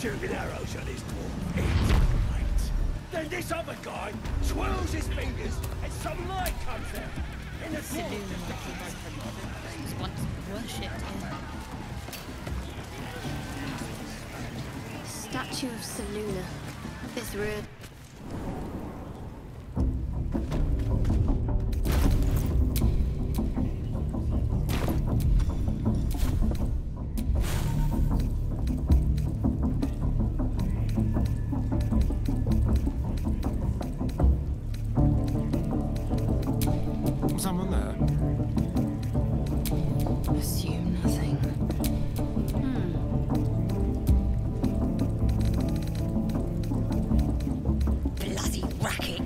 shooting arrows at his dwarf. It's great. Then this other guy twirls his fingers and some light comes out. And the dwarf was once worshipped here. Statue of Seluna. This ruin. Someone there? Assume nothing. Bloody racket.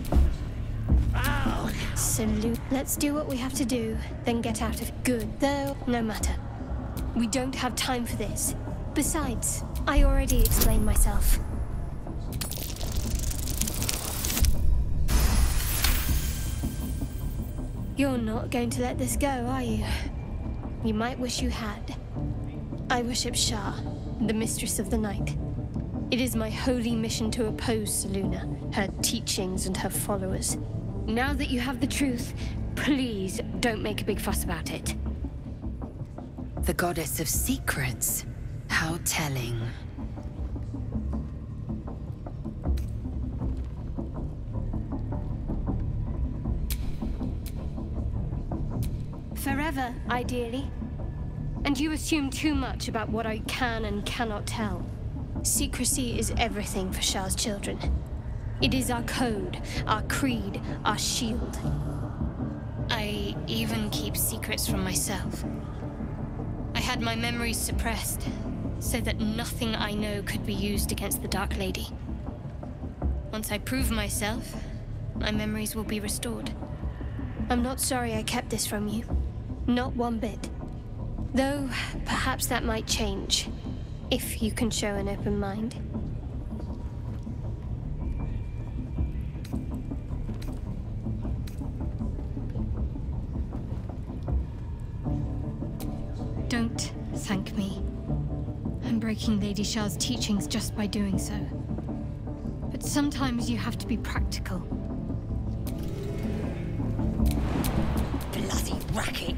Oh, Salute. Let's do what we have to do, then get out of good. Though, no matter. We don't have time for this. Besides, I already explained myself. You're not going to let this go, are you? You might wish you had. I worship Shah, the Mistress of the Night. It is my holy mission to oppose Seluna, her teachings and her followers. Now that you have the truth, please don't make a big fuss about it. The goddess of secrets. How telling. Forever, ideally. And you assume too much about what I can and cannot tell. Secrecy is everything for Shah's children. It is our code, our creed, our shield. I even keep secrets from myself. I had my memories suppressed, so that nothing I know could be used against the Dark Lady. Once I prove myself, my memories will be restored. I'm not sorry I kept this from you. Not one bit. Though, perhaps that might change, if you can show an open mind. Don't thank me. I'm breaking Lady Shah's teachings just by doing so. But sometimes you have to be practical. Bloody racket.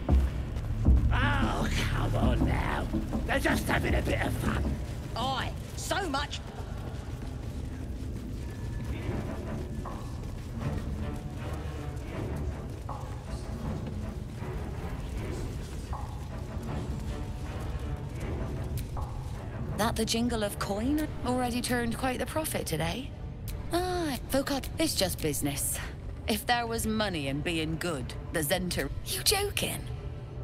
oh, come on now. They're just having a bit of fun. Aye, so much. That the jingle of coin? Already turned quite the profit today. Ah, folk up, it's just business. If there was money in being good, the Zenter... You joking?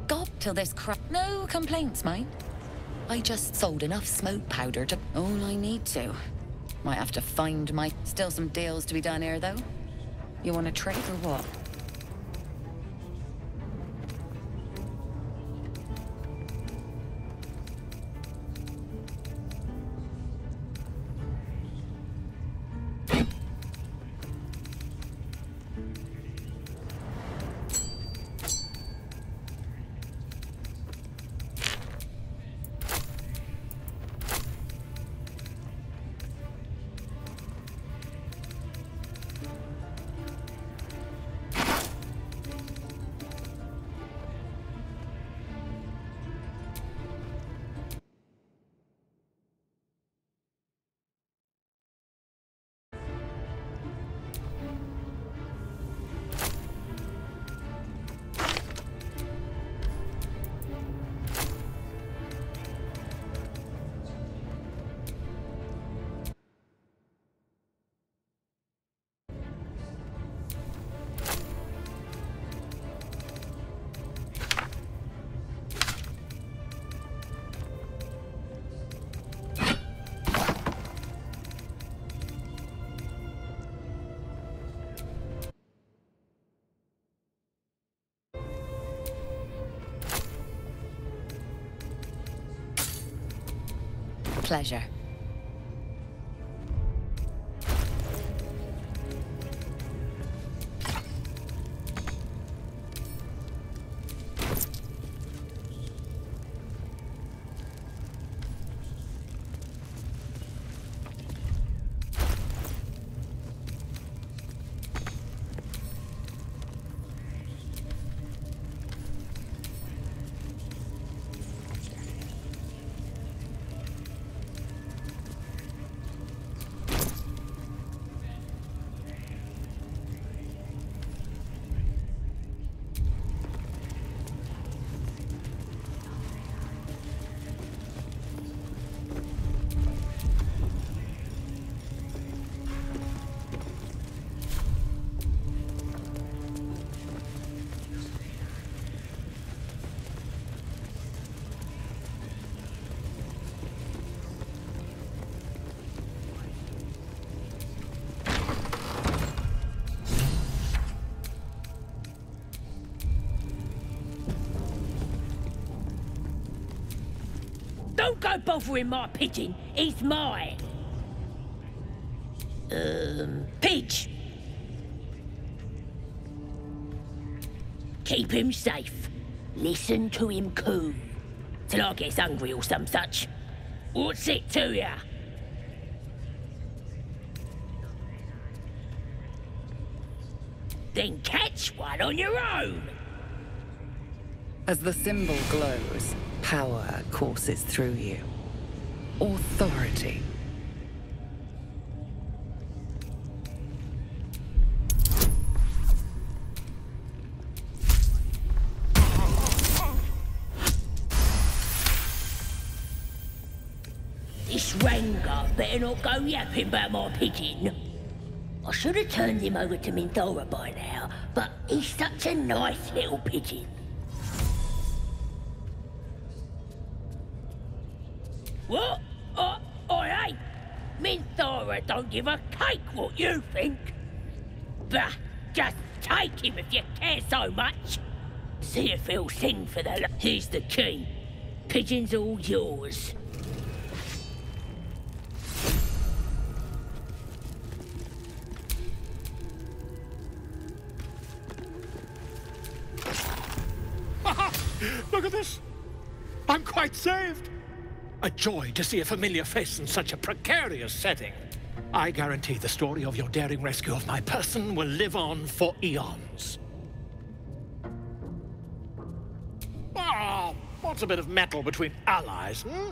God, till this crap... No complaints, mind. I just sold enough smoke powder to... All I need to. Might have to find my... Still some deals to be done here, though. You want to trade or what? Pleasure. Don't go bothering my pigeon. He's mine. Pidge. Keep him safe. Listen to him coo. Till I gets hungry or some such. What's it to ya? Then catch one on your own. As the symbol glows, power courses through you. Authority. This Ranger better not go yapping about my pigeon. I should have turned him over to Minthara by now, but he's such a nice little pigeon. What? I ain't. Minthara don't give a cake what you think. Bah, just take him if you care so much. See if he'll sing for the... Here's the key. Pigeon's all yours. Look at this! I'm quite saved! A joy to see a familiar face in such a precarious setting. I guarantee the story of your daring rescue of my person will live on for eons. Ah, what's a bit of metal between allies, hmm?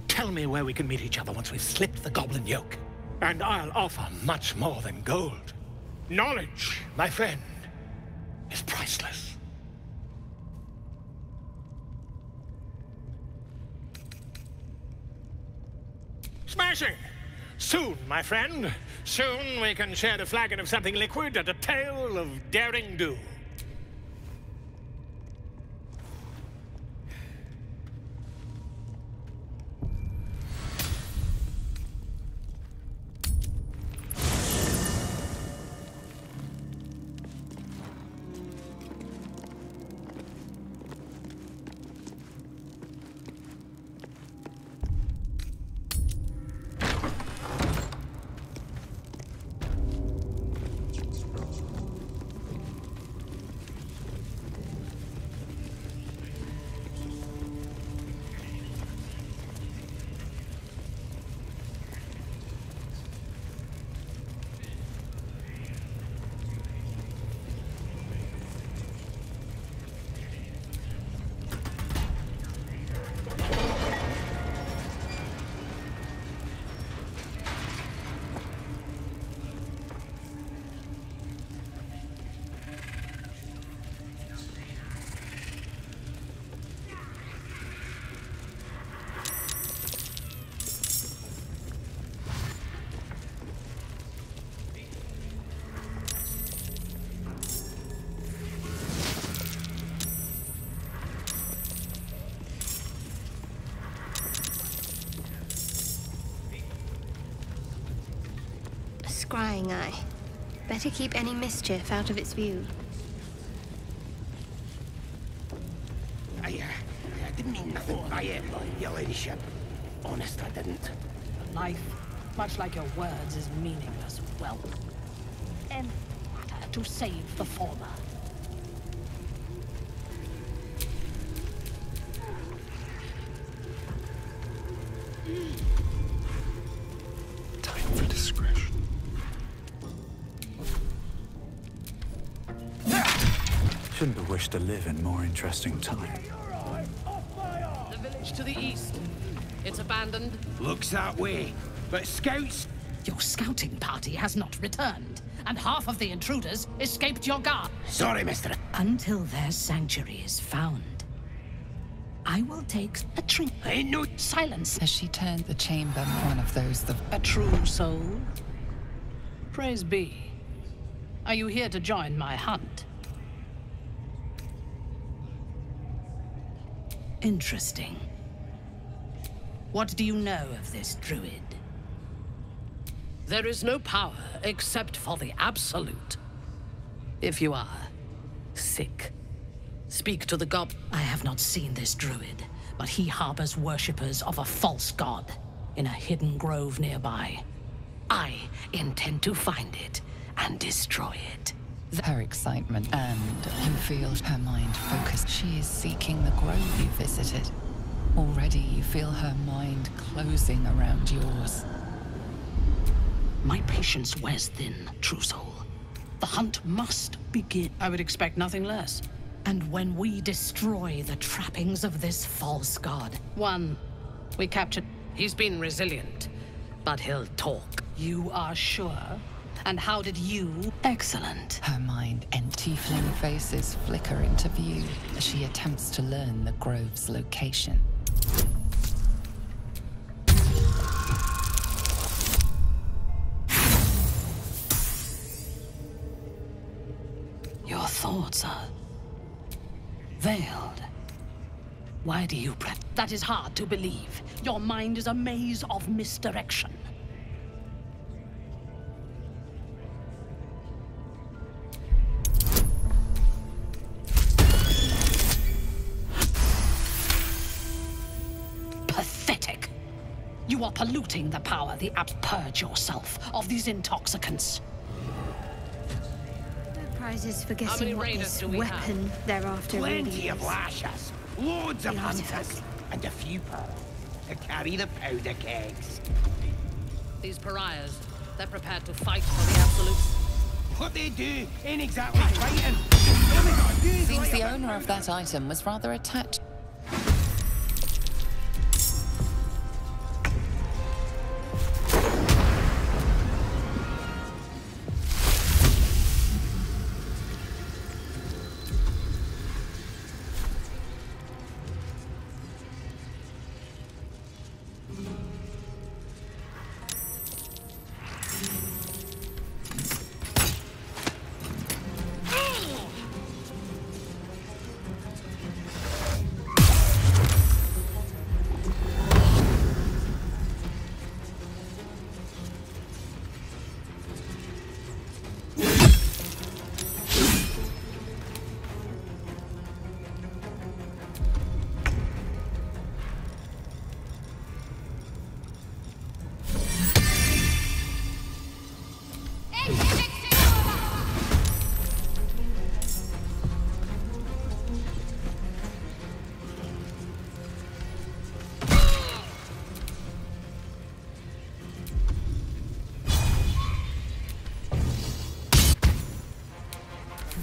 Tell me where we can meet each other once we've slipped the goblin yoke. And I'll offer much more than gold. Knowledge, my friend, is priceless. Smashing! Soon, my friend. Soon we can share a flagon of something liquid and a tale of daring do. Scrying eye. Better keep any mischief out of its view. I didn't mean nothing by it, your ladyship. Honest, I didn't. Life, much like your words, is meaningless wealth. And matter to save the former. Time for discretion. Shouldn't have wished to live in more interesting time. The village to the east. It's abandoned. Looks that way. But scouts... Your scouting party has not returned, and half of the intruders escaped your guard. Sorry, mister. Until their sanctuary is found, I will take a drink. Ain't no... Silence. As she turned the chamber, one of those A true soul. Praise be. Are you here to join my hunt? Interesting. What do you know of this druid? There is no power except for the absolute. If you are sick, speak to the goblin. I have not seen this druid, but he harbors worshippers of a false god in a hidden grove nearby. I intend to find it and destroy it. Her excitement, and you feel her mind focused. She is seeking the grove you visited. Already you feel her mind closing around yours. My patience wears thin, true soul. The hunt must begin. I would expect nothing less. And when we destroy the trappings of this false god, we captured. He's been resilient, but he'll talk. You are sure? And how did you? Excellent. Her mind and tiefling faces flicker into view as she attempts to learn the grove's location. Your thoughts are veiled. Why do you That is hard to believe. Your mind is a maze of misdirection. Pathetic. You are polluting the power the apps. Purge yourself of these intoxicants. Prizes for guessing what this weapon thereafter really Plenty of is. lashers, loads of hunters, and a few pearls to carry the powder kegs. These pariahs, they're prepared to fight for the absolute. What they do ain't exactly fighting. All they gotta do is Seems light the up owner of that item was rather attached.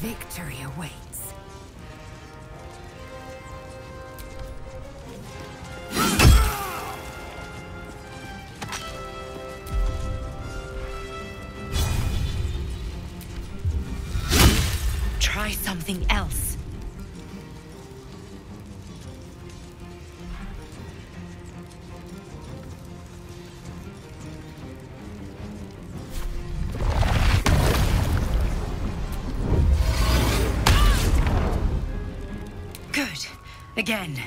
Victory awaits. Try something else. Good. Again.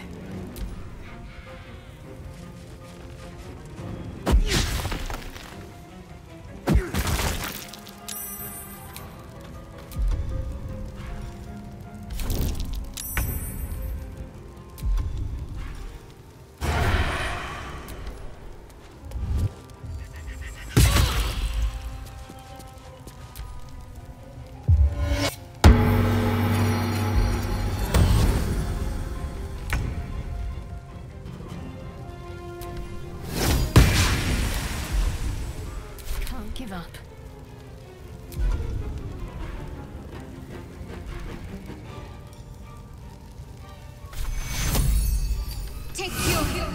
Give up. Take your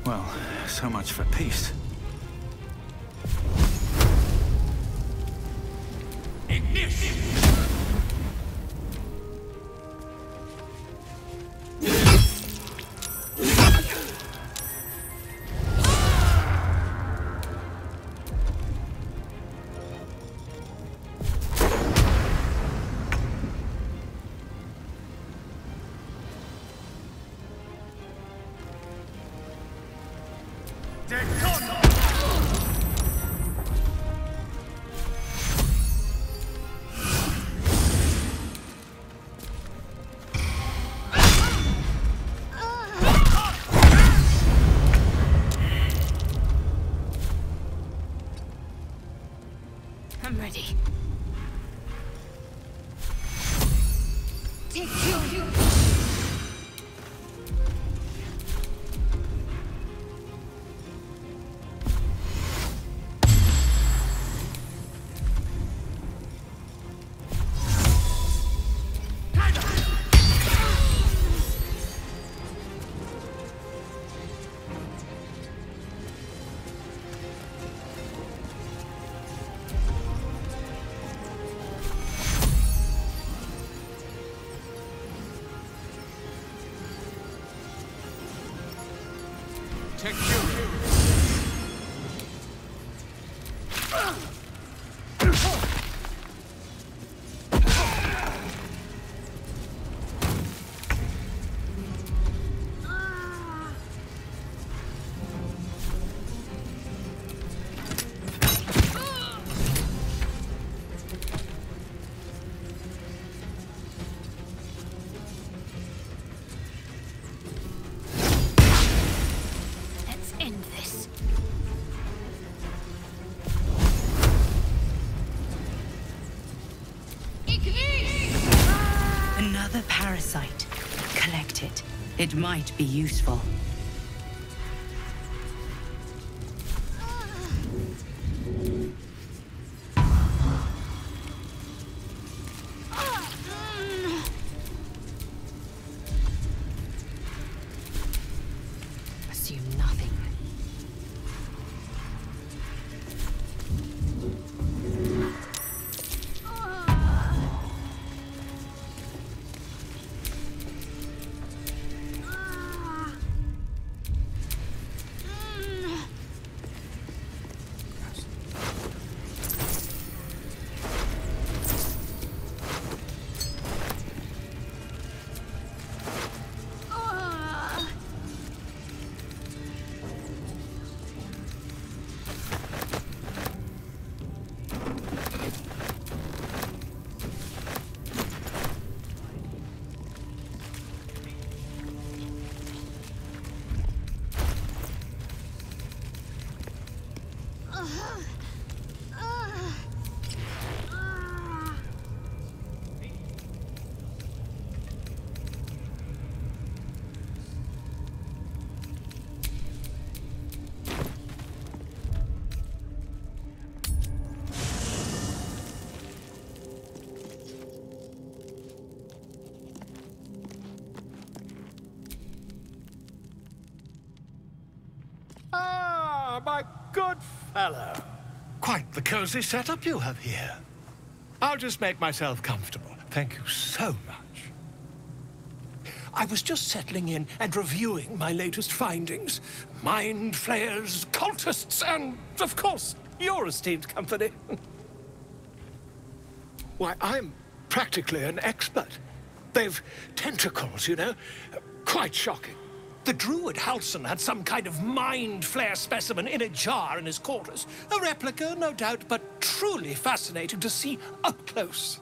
Well, so much for peace. I'm ready. Take you. Another parasite. Collect it. It might be useful. Assume nothing. My good fellow. Quite the cozy setup you have here. I'll just make myself comfortable. Thank you so much. I was just settling in and reviewing my latest findings. Mind Flayers, cultists, and, of course, your esteemed company. Why, I'm practically an expert. They've tentacles, you know. Quite shocking. The druid Halson had some kind of Mind Flayer specimen in a jar in his quarters. A replica, no doubt, but truly fascinating to see up close.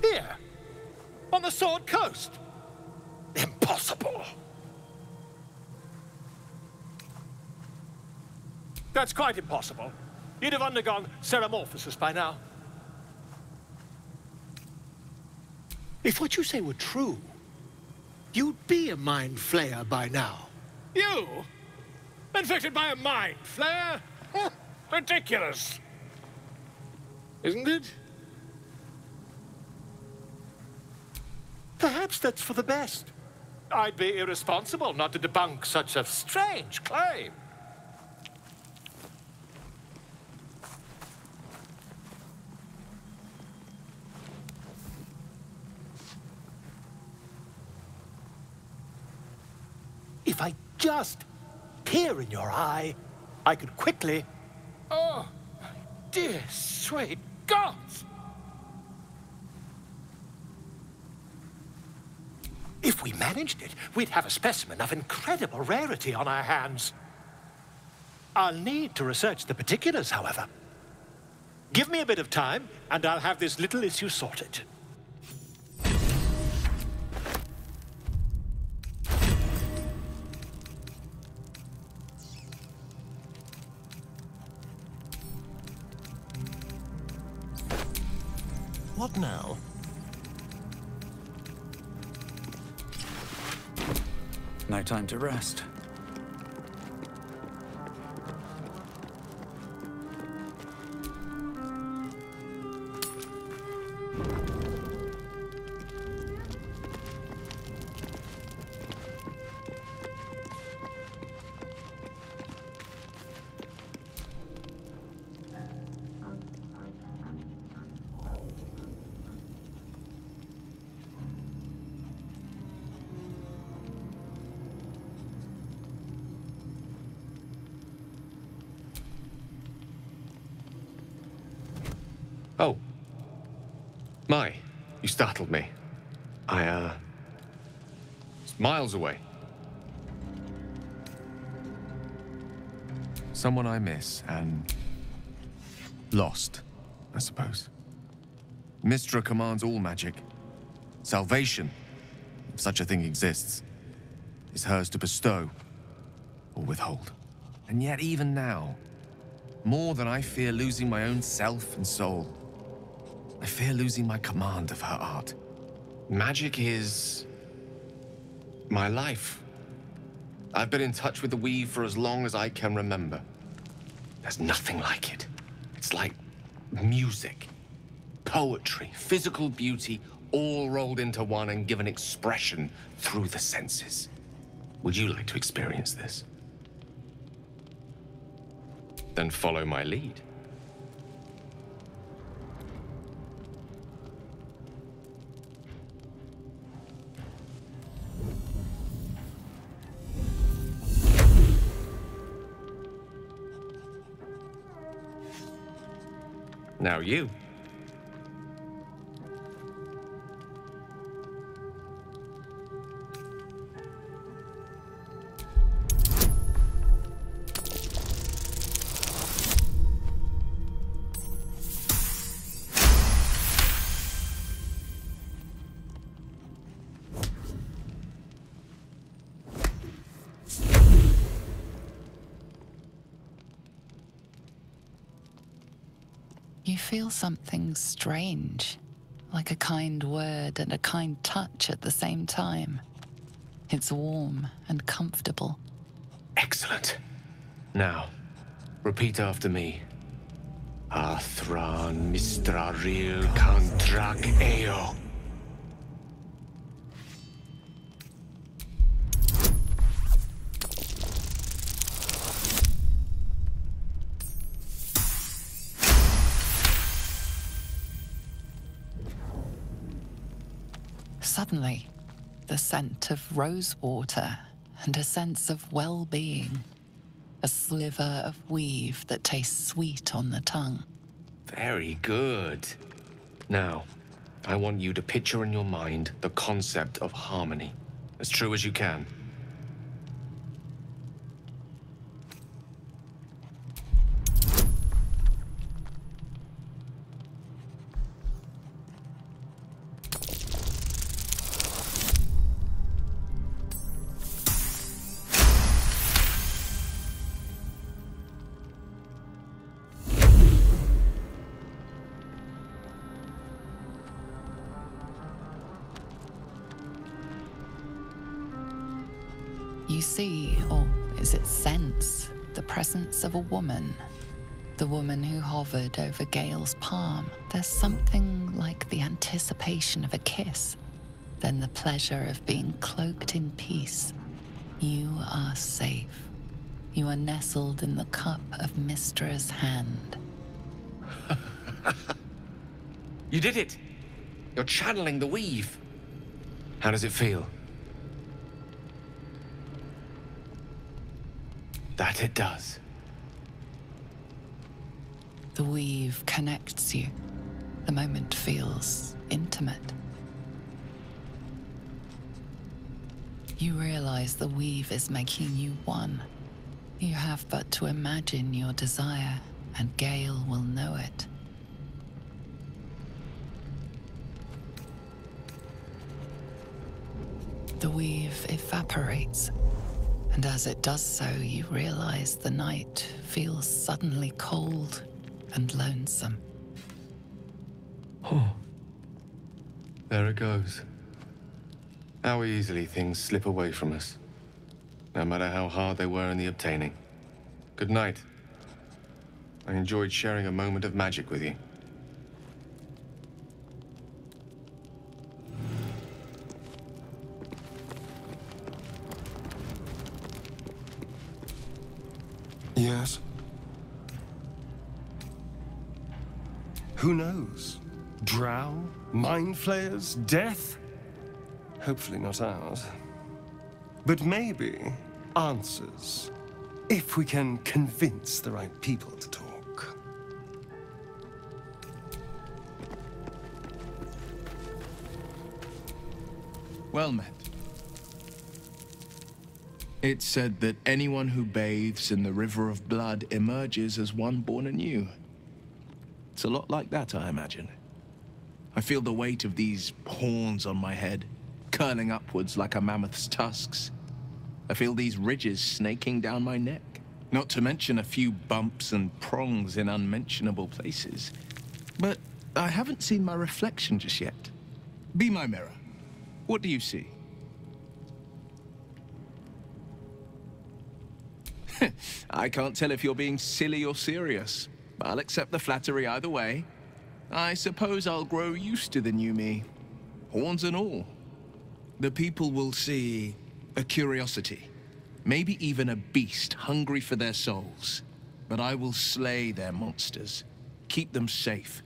Here, on the Sword Coast. Impossible. That's quite impossible. You'd have undergone ceramorphosis by now. If what you say were true, you'd be a Mind Flayer by now. You? Infected by a Mind Flayer? Ridiculous. Isn't it? Perhaps that's for the best. I'd be irresponsible not to debunk such a strange claim. If I just peer in your eye, I could quickly... Oh, dear sweet gods! If we managed it, we'd have a specimen of incredible rarity on our hands. I'll need to research the particulars, however. Give me a bit of time, and I'll have this little issue sorted. What now? No time to rest. Oh. My, you startled me. It's miles away. Someone I miss and lost, I suppose. Mystra commands all magic. Salvation, if such a thing exists, is hers to bestow or withhold. And yet even now, more than I fear losing my own self and soul, I fear losing my command of her art. Magic is my life. I've been in touch with the weave for as long as I can remember. There's nothing like it. It's like music, poetry, physical beauty, all rolled into one and given expression through the senses. Would you like to experience this? Then follow my lead. Now you. You feel something strange, like a kind word and a kind touch at the same time. It's warm and comfortable. Excellent. Now, repeat after me. Athran Mistraril Kantrak Eo. Suddenly, the scent of rosewater and a sense of well-being. A sliver of weave that tastes sweet on the tongue. Very good. Now, I want you to picture in your mind the concept of harmony, as true as you can. You see, or is it sense, the presence of a woman. The woman who hovered over Gale's palm. There's something like the anticipation of a kiss, then the pleasure of being cloaked in peace. You are safe. You are nestled in the cup of Mystra's hand. You did it! You're channeling the weave. How does it feel? That it does. The weave connects you. The moment feels intimate. You realize the weave is making you one. You have but to imagine your desire, and Gale will know it. The weave evaporates, and as it does so, you realize the night feels suddenly cold and lonesome. Oh. There it goes. How easily things slip away from us, no matter how hard they were in the obtaining. Good night. I enjoyed sharing a moment of magic with you. Yes? Who knows? Drow? Mind Flayers? Death? Hopefully not ours. But maybe answers, if we can convince the right people to talk. Well met. It's said that anyone who bathes in the river of blood emerges as one born anew. It's a lot like that, I imagine. I feel the weight of these horns on my head, curling upwards like a mammoth's tusks. I feel these ridges snaking down my neck, not to mention a few bumps and prongs in unmentionable places. But I haven't seen my reflection just yet. Be my mirror. What do you see? I can't tell if you're being silly or serious. I'll accept the flattery either way. I suppose I'll grow used to the new me, horns and all. The people will see a curiosity, maybe even a beast hungry for their souls. But I will slay their monsters, keep them safe,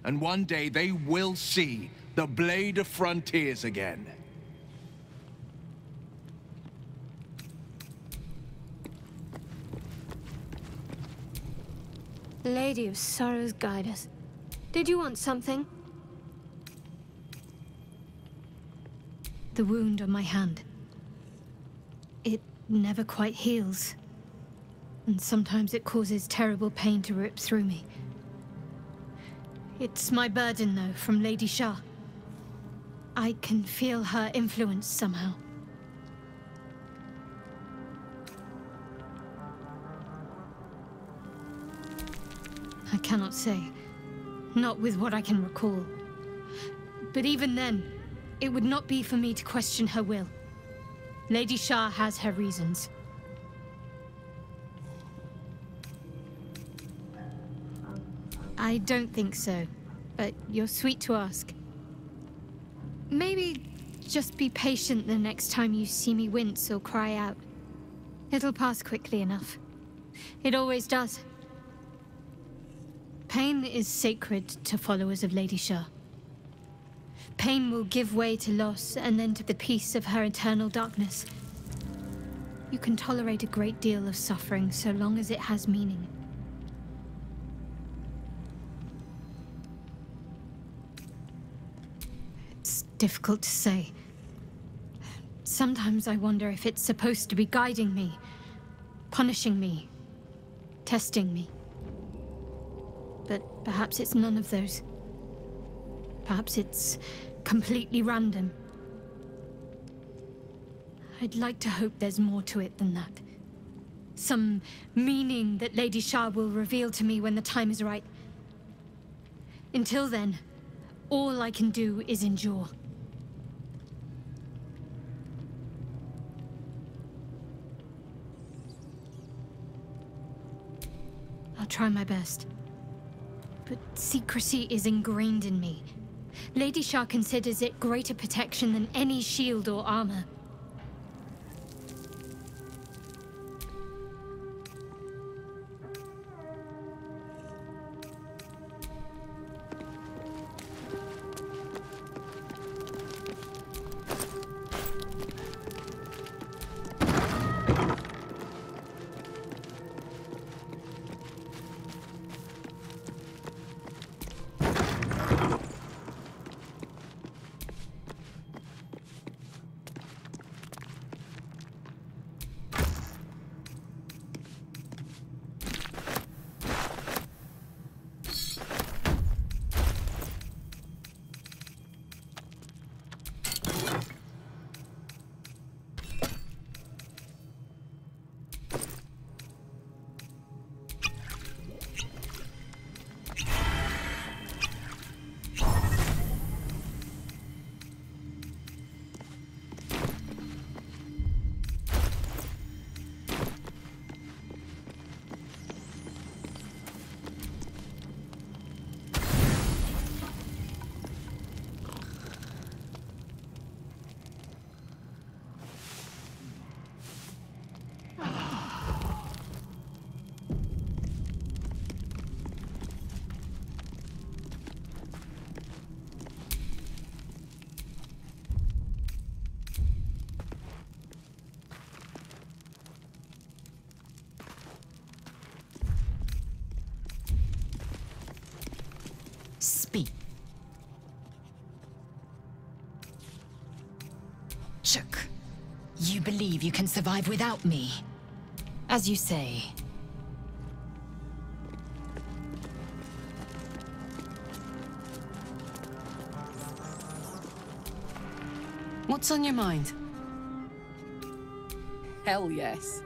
and one day they will see the Blade of Frontiers again. Lady of Sorrows, guide us. Did you want something? The wound on my hand. It never quite heals. And sometimes it causes terrible pain to rip through me. It's my burden, though, from Lady Shah. I can feel her influence somehow. I cannot say. Not with what I can recall. But even then, it would not be for me to question her will. Lady Shah has her reasons. I don't think so, but you're sweet to ask. Maybe just be patient the next time you see me wince or cry out. It'll pass quickly enough. It always does. Pain is sacred to followers of Lady Shah. Pain will give way to loss and then to the peace of her eternal darkness. You can tolerate a great deal of suffering so long as it has meaning. It's difficult to say. Sometimes I wonder if it's supposed to be guiding me, punishing me, testing me. But perhaps it's none of those. Perhaps it's completely random. I'd like to hope there's more to it than that. Some meaning that Lady Shah will reveal to me when the time is right. Until then, all I can do is endure. I'll try my best. But secrecy is ingrained in me. Lady Shah considers it greater protection than any shield or armor. Chook. You believe you can survive without me? As you say. What's on your mind? Hell yes.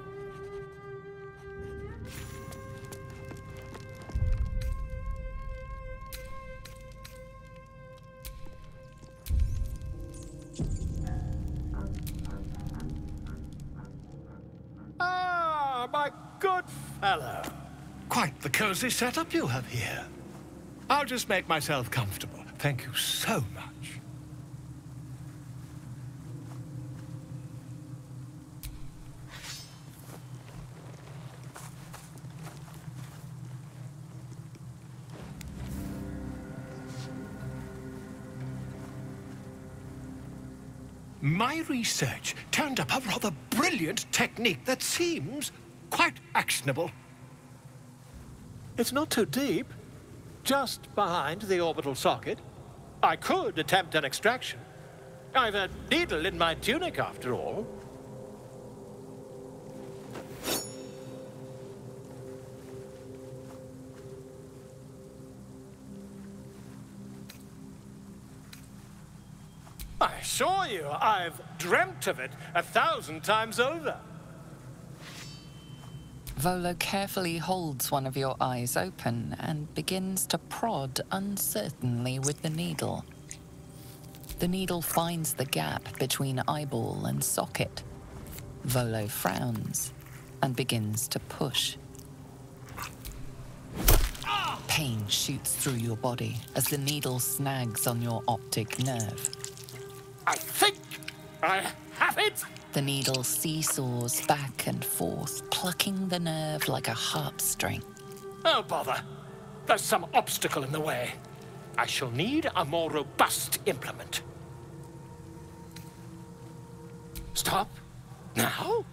Ah, my good fellow. Quite the cozy setup you have here. I'll just make myself comfortable. Thank you so much. My research turned up a rather brilliant technique that seems quite actionable. It's not too deep, just behind the orbital socket. I could attempt an extraction. I've a needle in my tunic, after all. I assure you, I've dreamt of it 1,000 times over. Volo carefully holds one of your eyes open and begins to prod uncertainly with the needle. The needle finds the gap between eyeball and socket. Volo frowns and begins to push. Pain shoots through your body as the needle snags on your optic nerve. I think I have it! The needle seesaws back and forth, plucking the nerve like a harp string. Oh, bother. There's some obstacle in the way. I shall need a more robust implement. Stop. Now?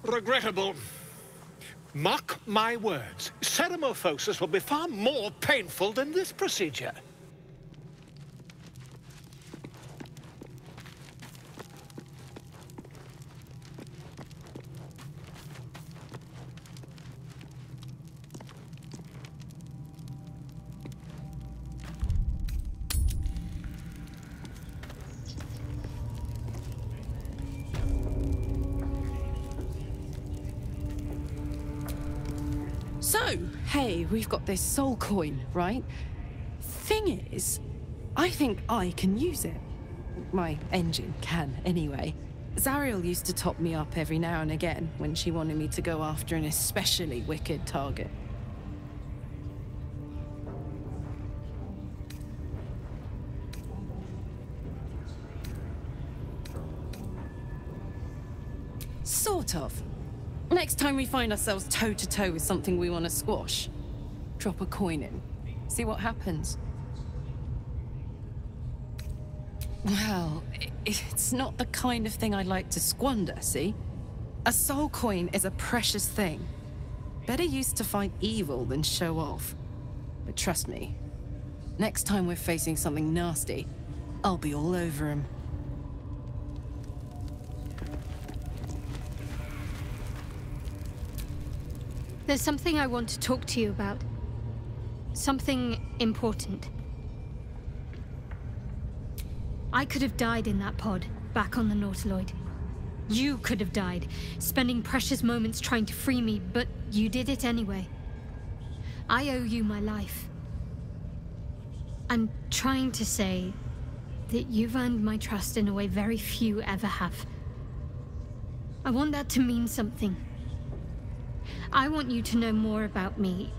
Regrettable. Mark my words, ceramophosis will be far more painful than this procedure. So, hey, we've got this soul coin, right? Thing is, I think I can use it. My engine can, anyway. Zariel used to top me up every now and again when she wanted me to go after an especially wicked target. Sort of. Next time we find ourselves toe-to-toe with something we want to squash, drop a coin in. See what happens. Well, it's not the kind of thing I like to squander, see? A soul coin is a precious thing. Better used to fight evil than show off. But trust me, next time we're facing something nasty, I'll be all over him. There's something I want to talk to you about. Something important. I could have died in that pod, back on the Nautiloid. You could have died, spending precious moments trying to free me, but you did it anyway. I owe you my life. I'm trying to say that you've earned my trust in a way very few ever have. I want that to mean something. I want you to know more about me,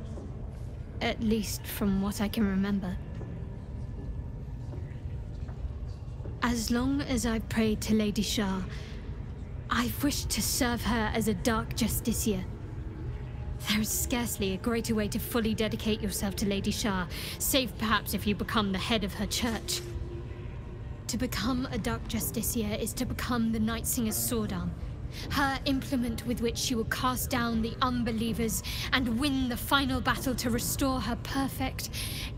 at least from what I can remember. As long as I've prayed to Lady Shah, I've wished to serve her as a Dark Justiciar. There is scarcely a greater way to fully dedicate yourself to Lady Shah, save perhaps if you become the head of her church. To become a Dark Justiciar is to become the Night Singer's sword arm, Her implement with which she will cast down the unbelievers and win the final battle to restore her perfect,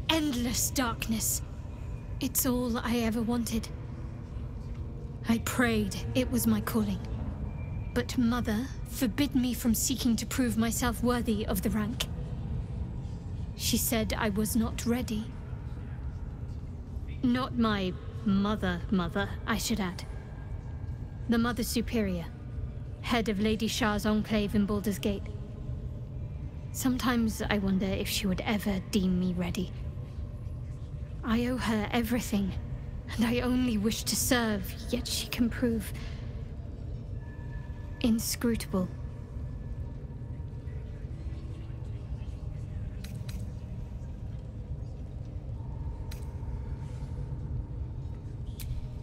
endless darkness. It's all I ever wanted. I prayed it was my calling. But Mother forbid me from seeking to prove myself worthy of the rank. She said I was not ready. Not my mother, I should add. The Mother Superior, head of Lady Shah's enclave in Baldur's Gate. Sometimes I wonder if she would ever deem me ready. I owe her everything, and I only wish to serve, yet she can prove inscrutable.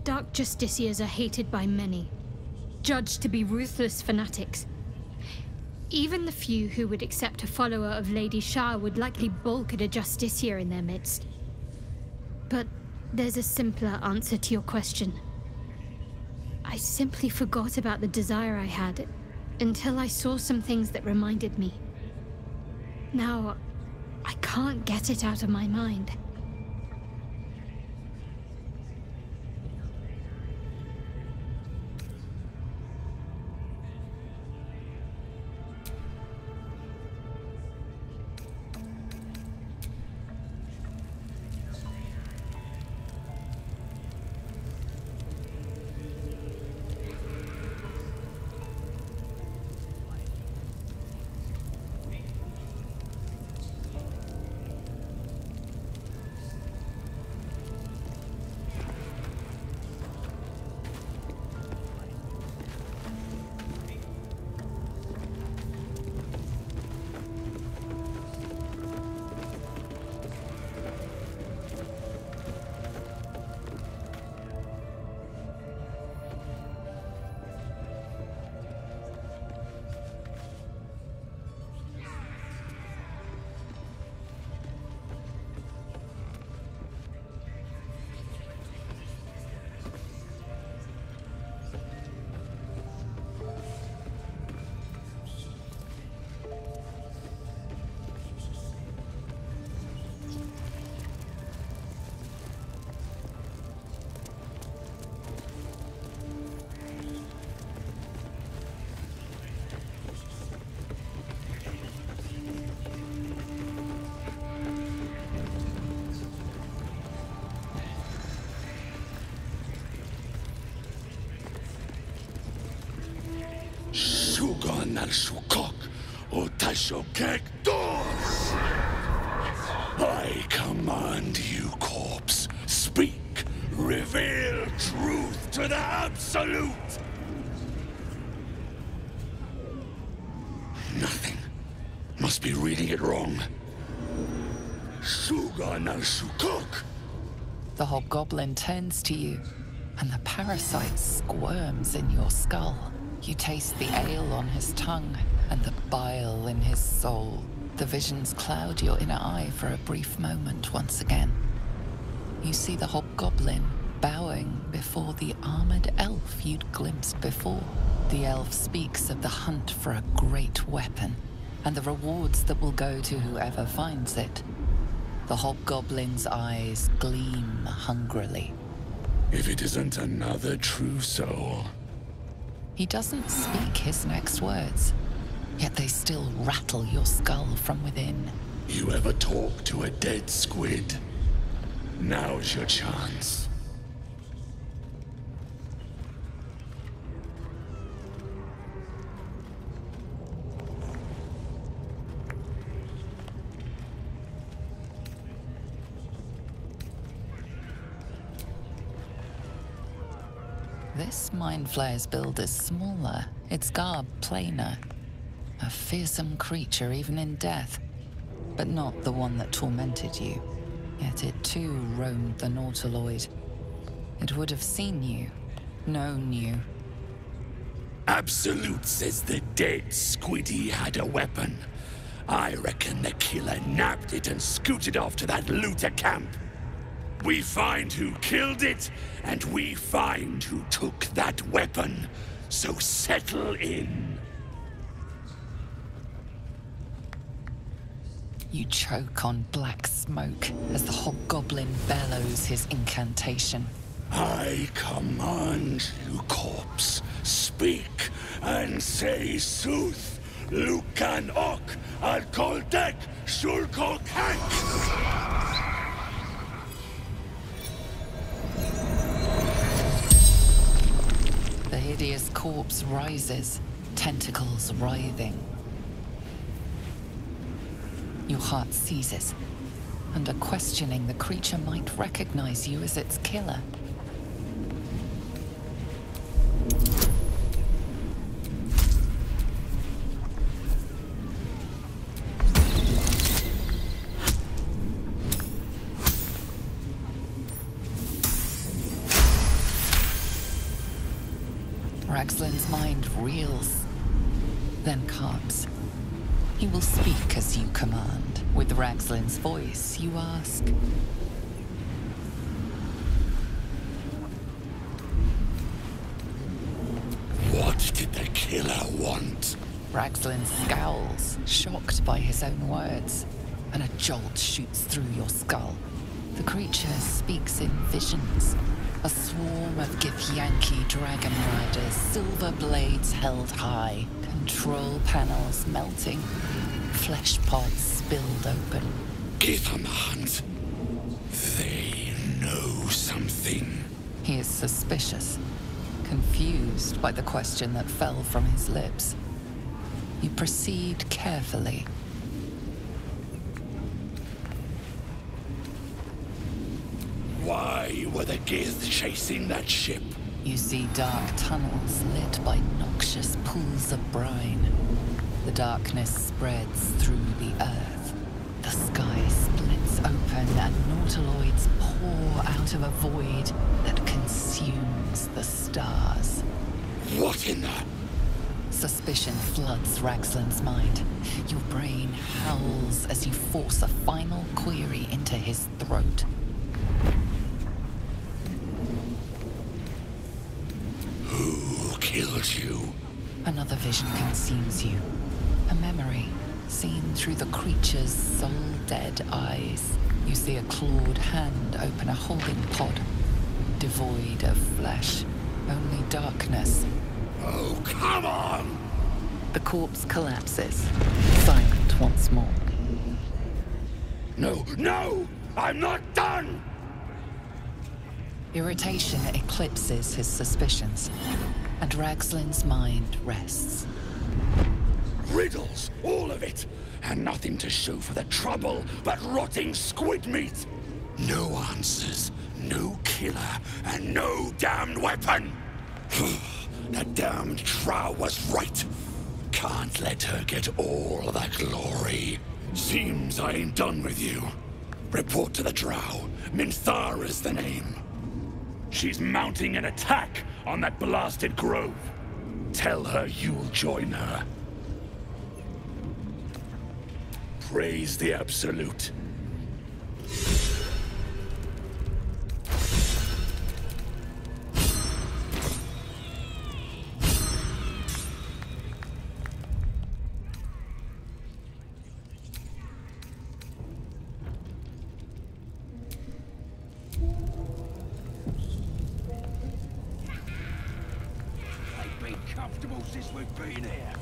Dark Justiciars are hated by many, judged to be ruthless fanatics. Even the few who would accept a follower of Lady Shah would likely balk at a Justiciar in their midst. But there's a simpler answer to your question. I simply forgot about the desire I had until I saw some things that reminded me. Now, I can't get it out of my mind. I command you, corpse. Speak. Reveal truth to the absolute. Nothing. Must be reading it wrong. The hobgoblin turns to you, and the parasite squirms in your skull. You taste the ale on his tongue and the bile in his soul. The visions cloud your inner eye for a brief moment once again. You see the hobgoblin bowing before the armored elf you'd glimpsed before. The elf speaks of the hunt for a great weapon and the rewards that will go to whoever finds it. The hobgoblin's eyes gleam hungrily. If it isn't another true soul. He doesn't speak his next words, yet they still rattle your skull from within. You ever talk to a dead squid? Now's your chance. This Mind Flayer's build is smaller, its garb plainer. A fearsome creature even in death, but not the one that tormented you. Yet it too roamed the Nautiloid. It would have seen you, known you. Absolute says the dead squiddy had a weapon. I reckon the killer nabbed it and scooted off to that looter camp. We find who killed it, and we find who took that weapon. so settle in. You choke on black smoke as the hobgoblin bellows his incantation. I command you, corpse, speak and say sooth. Lucan ok al koldek shulkol kank. The hideous corpse rises, tentacles writhing. Your heart seizes. Under questioning, the creature might recognize you as its killer. Ragslin's mind reels, then calms. He will speak as you command. With Ragslin's voice, you ask. What did the killer want? Ragslin scowls, shocked by his own words, and a jolt shoots through your skull. The creature speaks in visions. A swarm of Githyanki dragon riders, silver blades held high, control panels melting, flesh pods spilled open. Githemand. They know something. He is suspicious, confused by the question that fell from his lips. You proceed carefully. Why were the Gith chasing that ship? You see dark tunnels lit by noxious pools of brine. The darkness spreads through the earth. The sky splits open and nautiloids pour out of a void that consumes the stars. What in the... Suspicion floods Ragslin's mind. Your brain howls as you force a final query into his throat. Who killed you? Another vision consumes you. A memory, seen through the creature's soul-dead eyes. You see a clawed hand open a holding pod, devoid of flesh, only darkness. Oh, come on! The corpse collapses, silent once more. No, no! I'm not done! Irritation eclipses his suspicions, and Ragslin's mind rests. Riddles, all of it, and nothing to show for the trouble but rotting squid meat. No answers, no killer, and no damned weapon. That damned Drow was right. Can't let her get all the glory. Seems I ain't done with you. Report to the Drow. Minthara's the name. She's mounting an attack on that blasted grove. Tell her you'll join her. Praise the Absolute. They've been comfortable since we've been here.